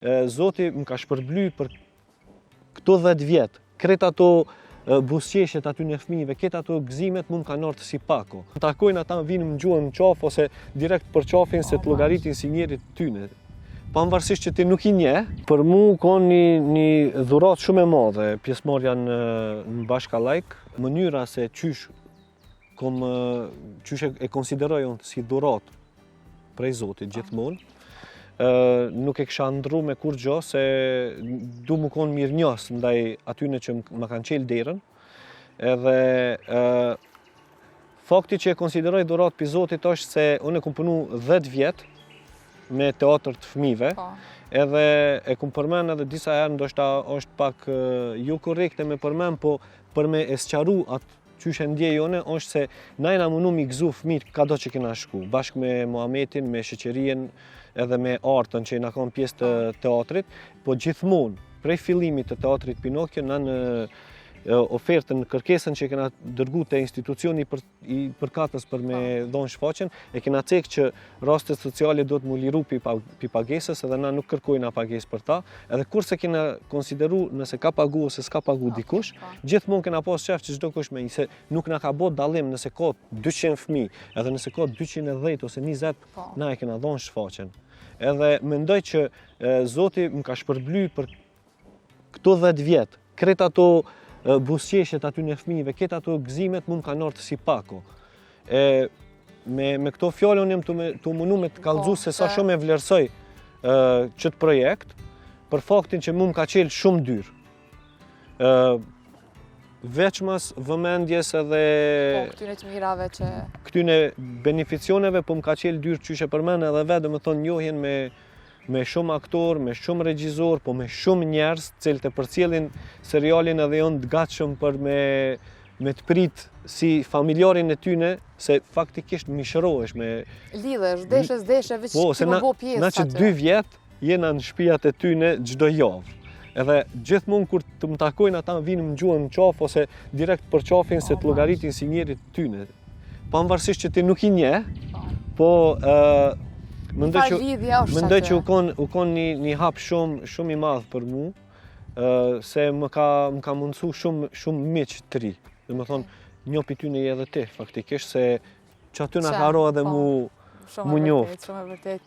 Zoti më ka shpërbly për këto 10 vjetë. Kretë ato busqeshet aty në fëmijëve, ketë ato gëzimet më kanë ardhur si pako. Takojnë ata vinë më gjuhën në qafë ose direkt për qafin se të llogaritin si njerit tyne. Pavarësisht që ti nuk i njeh, për mu ka një dhuratë shumë e madhe pjesëmarrja në bashkallajk, mënyra se qysh e konsideroj unë si dhuratë prej Zotit gjithmonë. Nuk e kisha ndru me kur gjo, se du më konë mirë njës ndaj atyne që më kanë qelë derën. Edhe fakti që e konsideroj dhurat për Zotit është se unë e kom punu 10 vjetë me teatr të fëmive, edhe e kom përmen edhe disa herë, ndoshta është pak jo korrekte me përmen, po për me e sqaru atë qyshe ndje jone, është se na jena mënu mi gëzu fëmijët ka do që kena shku, bashkë me Muhametin, me Sheqerien, edhe me artën që na kanë pjesë të teatrit, po gjithmonë, prej fillimit të teatrit Pinokjo, na në ofertën, kërkesën që kena dërgu të institucioni i përkatës për me dhonë shfaqen, e kena cekë që rastet sociale do të mu liru pi pagesës, edhe na nuk kërkojna pagesë për ta, edhe kurse kena konsideru nëse ka pagu ose s'ka pagu dikush, gjithmonë kena pas qef që çdo kush me i, se nuk na ka bot dallim nëse ka 200 fëmijë, edhe nëse ka 210 ose 20, na e kena dhonë shfaqen. Edhe mendoj që Zoti më ka shpërbly për këto 10 vjetë, kretë ato busqeshet aty në fëmijëve, ketë ato gëzimet më kanë ardhur si pako. Me këto fjalë unë jam të mundu me të kallëzu se sa shumë e vlerësoj qëtë projekt, për faktin që më ka qelë shumë dyrë. Veçmas vëmendjes edhe këtyne të mirave që këtyne beneficioneve, po më ka qelë dyrë qyshe përmen edhe vetë, me thonë njohjen me shumë aktor, me shumë regjizor, po me shumë njerëz, cilët e përcjellin serialin edhe janë të gatshëm për me të prit si familjarin e tyne, se faktikisht mishërohesh me... Lidhesh, deshe, veç po, ti më bo pjesë aty. Na që 2 vjetë jena në shtëpiat e tyne çdo javë. Edhe gjithmonë kur të më takojnë ata vinë më gjuhën në qafë ose direkt për qafin se të llogaritin si njerit tyne. Pavarësisht që ti nuk i njeh, po mendoj që u kon një hap shumë i madh për mu, se më ka mundësu shumë miq të ri. Dhe më thonë, një për ty në edhe ti, faktikisht, se që aty në haro edhe mu njoft. Shumë e vërtet.